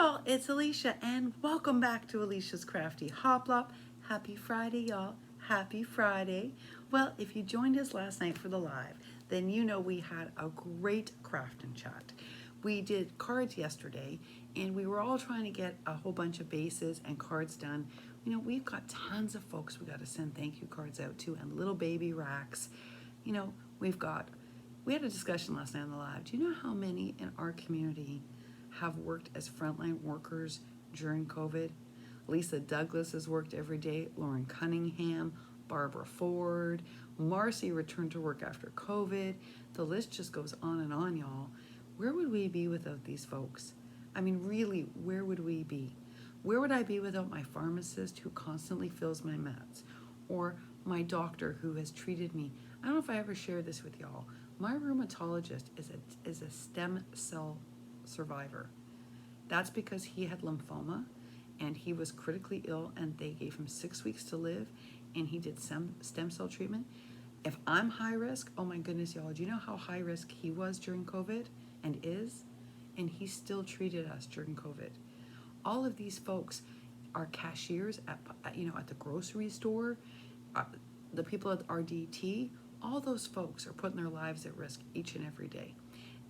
y'all, it's Elisha and welcome back to Elisha's Crafty Hoplop. Happy Friday, y'all. Happy Friday. Well, if you joined us last night for the live, then you know we had a great craft and chat. We did cards yesterday and we were all trying to get a whole bunch of bases and cards done. You know, we've got tons of folks we got to send thank you cards out to and little baby racks. You know, we had a discussion last night on the live. Do you know how many in our community have worked as frontline workers during COVID? Lisa Douglas has worked every day, Lauren Cunningham, Barbara Ford, Marcy returned to work after COVID. The list just goes on, y'all. Where would we be without these folks? I mean, really, where would we be? Where would I be without my pharmacist who constantly fills my meds? Or my doctor who has treated me? I don't know if I ever shared this with y'all. My rheumatologist is a stem cell survivor. That's because he had lymphoma and he was critically ill and they gave him 6 weeks to live and he did stem cell treatment. If I'm high risk, oh my goodness, y'all, do you know how high risk he was during COVID and is? And he still treated us during COVID. All of these folks are cashiers at the grocery store, the people at RDT. All those folks are putting their lives at risk each and every day.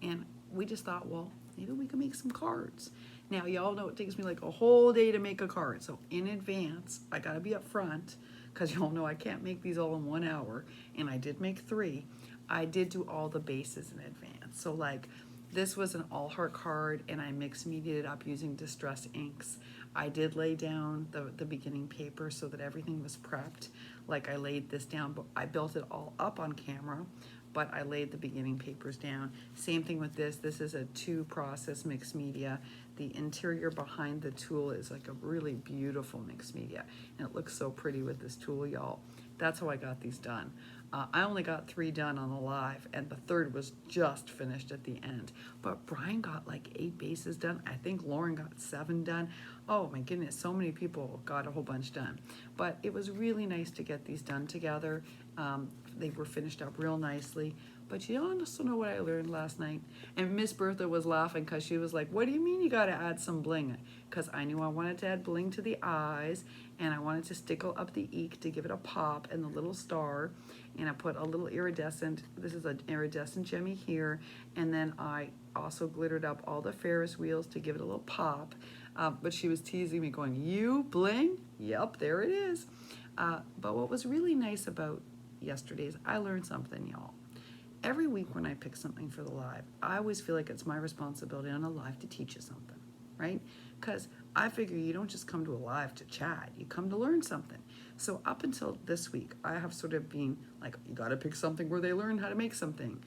And we just thought, well, maybe we can make some cards. Now, y'all know it takes me like a whole day to make a card. So in advance, I gotta be up front because y'all know I can't make these all in 1 hour. And I did make 3. I did do all the bases in advance. So like this was an all heart card and I mixed mediated it up using distress inks. I did lay down the beginning paper so that everything was prepped. Like I laid this down, but I built it all up on camera, but I laid the beginning papers down. Same thing with this. This is a 2-process mixed media. The interior behind the tool is like a really beautiful mixed media. And it looks so pretty with this tool, y'all. That's how I got these done. I only got 3 done on the live, and the 3rd was just finished at the end. But Brian got like 8 bases done. I think Lauren got 7 done. Oh my goodness, so many people got a whole bunch done. But it was really nice to get these done together. They were finished up real nicely. But you also know what I learned last night? And Miss Bertha was laughing because she was like, what do you mean you got to add some bling? Because I knew I wanted to add bling to the eyes, and I wanted to stickle up the eek to give it a pop and the little star. And I put a little iridescent, this is an iridescent gemmy here, and then I also glittered up all the Ferris wheels to give it a little pop. But she was teasing me going, you bling? Yep, there it is. But what was really nice about yesterday is I learned something, y'all. Every week when I pick something for the live, I always feel like it's my responsibility on a live to teach you something, right? Because I figure you don't just come to a live to chat, you come to learn something. So up until this week, I have sort of been like, you got to pick something where they learn how to make something.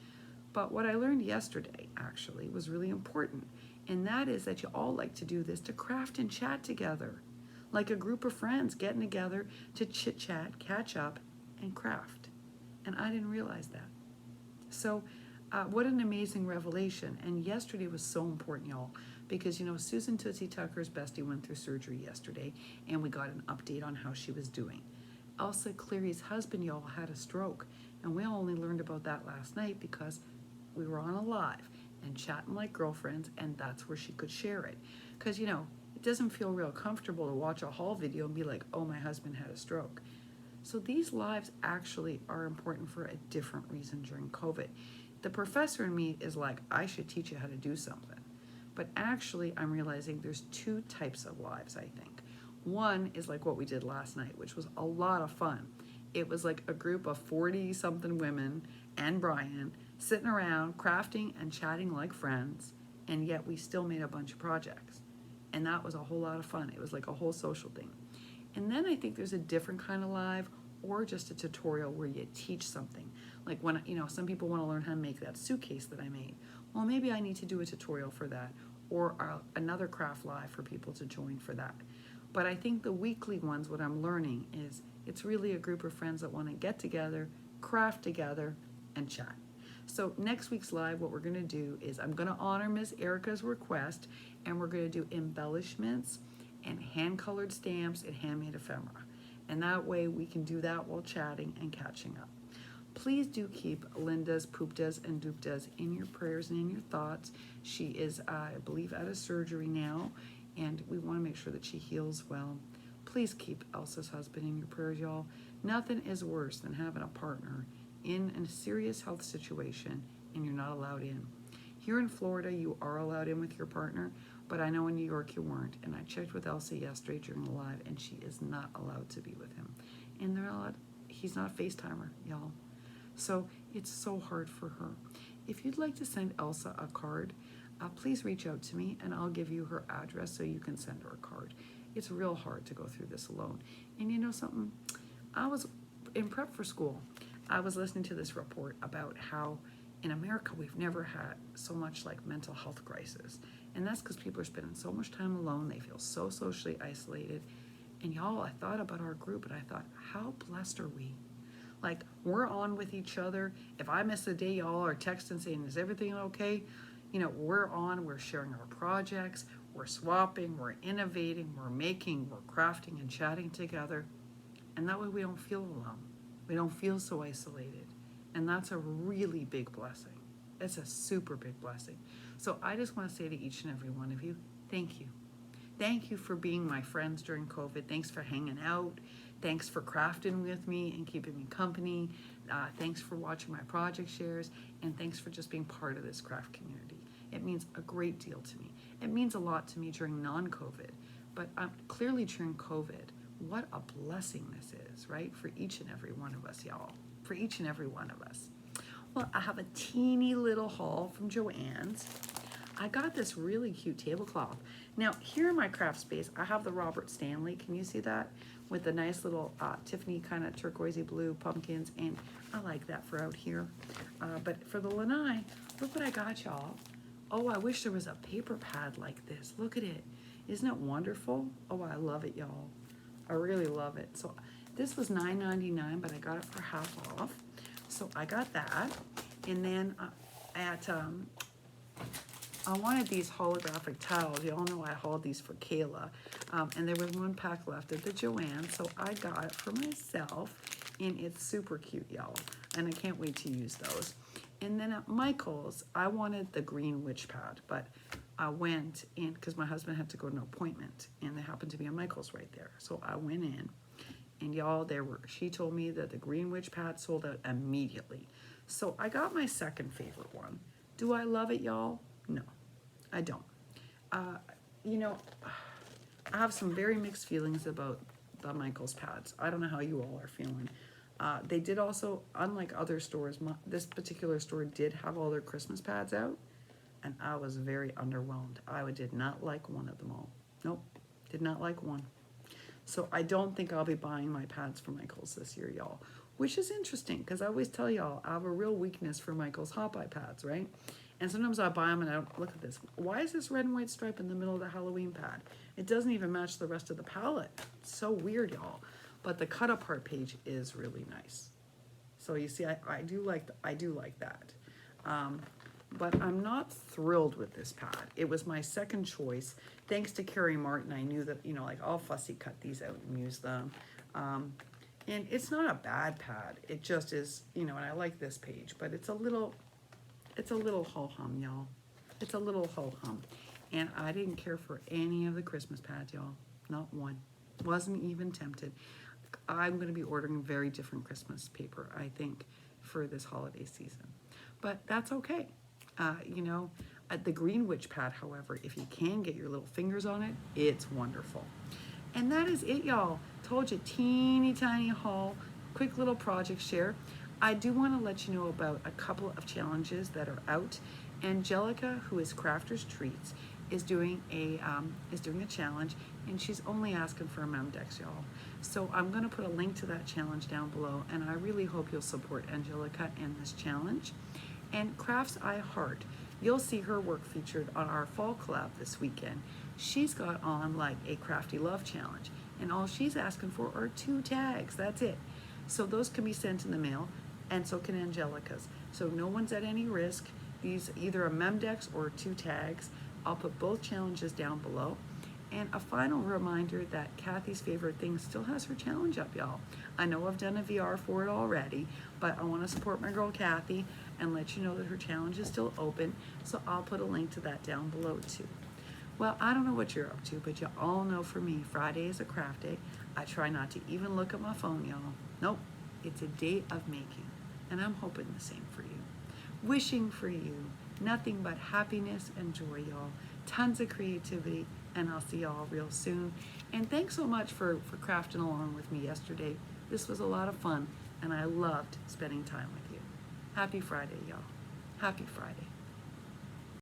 But what I learned yesterday actually was really important. And that is that you all like to do this to craft and chat together. Like a group of friends getting together to chit chat, catch up, and craft. And I didn't realize that. So what an amazing revelation. And yesterday was so important, y'all, because, you know, Susan Tootsie Tucker's bestie went through surgery yesterday, and we got an update on how she was doing. Elsa Cleary's husband, y'all, had a stroke, and we only learned about that last night because we were on a live and chatting like girlfriends, and that's where she could share it. Because, you know, it doesn't feel real comfortable to watch a haul video and be like, oh, my husband had a stroke. So these lives actually are important for a different reason during COVID. The professor in me is like, I should teach you how to do something. But actually, I'm realizing there's 2 types of lives, I think. One is like what we did last night, which was a lot of fun. It was like a group of 40-something women and Brian sitting around crafting and chatting like friends, and yet we still made a bunch of projects. And that was a whole lot of fun. It was like a whole social thing. And then I think there's a different kind of live, or just a tutorial where you teach something. Like when, you know, some people want to learn how to make that suitcase that I made. Well, maybe I need to do a tutorial for that, or another craft live for people to join for that. But I think the weekly ones, what I'm learning is it's really a group of friends that want to get together, craft together, and chat. So next week's live, what we're going to do is I'm going to honor Miss Erica's request, and we're going to do embellishments and hand-colored stamps and handmade ephemera. And that way we can do that while chatting and catching up. Please do keep Linda's, Poopdas, and Doopdas in your prayers and in your thoughts. She is, I believe, out of surgery now, and we want to make sure that she heals well. Please keep Elsa's husband in your prayers, y'all. Nothing is worse than having a partner in a serious health situation and you're not allowed in. Here in Florida, you are allowed in with your partner, but I know in New York you weren't. And I checked with Elsa yesterday during the live, and she is not allowed to be with him. And they're not, he's not a FaceTimer, y'all. So it's so hard for her. If you'd like to send Elsa a card, please reach out to me and I'll give you her address so you can send her a card. It's real hard to go through this alone. And you know something? I was in prep for school. I was listening to this report about how in America we've never had so much like mental health crisis. And that's because people are spending so much time alone. They feel so socially isolated. And y'all, I thought about our group and I thought, how blessed are we? Like, we're on with each other. If I miss a day, y'all are texting saying, is everything okay? You know, we're on, we're sharing our projects, we're swapping, we're innovating, we're making, we're crafting and chatting together. And that way we don't feel alone. We don't feel so isolated. And that's a really big blessing. It's a super big blessing. So I just want to say to each and every one of you, thank you. Thank you for being my friends during COVID. Thanks for hanging out. Thanks for crafting with me and keeping me company. Thanks for watching my project shares. And thanks for just being part of this craft community. It means a great deal to me. It means a lot to me during non-COVID. But clearly during COVID, what a blessing this is, right? For each and every one of us, y'all. For each and every one of us. Well, I have a teeny little haul from Joann's. I got this really cute tablecloth. Now, here in my craft space, I have the Robert Stanley. Can you see that? With the nice little Tiffany kind of turquoisey blue pumpkins. And I like that for out here. But for the lanai, look what I got, y'all. Oh, I wish there was a paper pad like this. Look at it. Isn't it wonderful? Oh, I love it, y'all. I really love it. So this was $9.99, but I got it for half off. So I got that. And then I wanted these holographic towels. You all know I hauled these for Kayla. And there was one pack left at the Joann, so I got it for myself. And it's super cute, y'all. And I can't wait to use those. And then at Michael's, I wanted the green witch pad, but I went in because my husband had to go to an appointment, and there happened to be a Michael's right there. So I went in, and y'all, she told me that the green witch pad sold out immediately. So I got my second favorite one. Do I love it, y'all? No, I don't. You know, I have some very mixed feelings about the Michael's pads. I don't know how you all are feeling. They did also, unlike other stores, this particular store did have all their Christmas pads out, and I was very underwhelmed. I did not like one of them all. Nope, did not like one. So I don't think I'll be buying my pads for Michael's this year, y'all, which is interesting because I always tell y'all I have a real weakness for Michael's hot eye pads, right? And sometimes I buy them and I don't look at this. Why is this red and white stripe in the middle of the Halloween pad? It doesn't even match the rest of the palette. It's so weird, y'all. But the cut apart page is really nice. So you see, I do like that. But I'm not thrilled with this pad. It was my second choice. Thanks to Carrie Martin, I knew that, you know, like I'll fussy cut these out and use them. And it's not a bad pad. It just is, you know, and I like this page, but it's a little ho-hum, y'all. It's a little ho-hum. And I didn't care for any of the Christmas pads, y'all. Not one. Wasn't even tempted. I'm going to be ordering very different Christmas paper, I think, for this holiday season. But that's okay. You know, at the Green Witch pad, however, if you can get your little fingers on it, it's wonderful. And that is it, y'all. Told you, teeny tiny haul, quick little project share. I do want to let you know about a couple of challenges that are out. Angelica, who is Crafters Treats, is doing a challenge, and she's only asking for a Memdex, y'all. So I'm going to put a link to that challenge down below, and I really hope you'll support Angelica in this challenge. And Crafts I Heart, you'll see her work featured on our fall collab this weekend. She's got on like a Crafty Love challenge, and all she's asking for are 2 tags. That's it. So those can be sent in the mail, and so can Angelica's. So no one's at any risk. These either a Memdex or 2 tags. I'll put both challenges down below. And a final reminder that Kathy's Favorite Thing still has her challenge up, y'all. I know I've done a VR for it already, but I want to support my girl Kathy and let you know that her challenge is still open. So I'll put a link to that down below too. Well, I don't know what you're up to, but you all know for me, Friday is a craft day. I try not to even look at my phone, y'all. Nope, it's a day of making, and I'm hoping the same for you. Wishing for you nothing but happiness and joy, y'all. Tons of creativity, and I'll see y'all real soon. And thanks so much for crafting along with me yesterday. This was a lot of fun, and I loved spending time with you. Happy Friday, y'all. Happy Friday.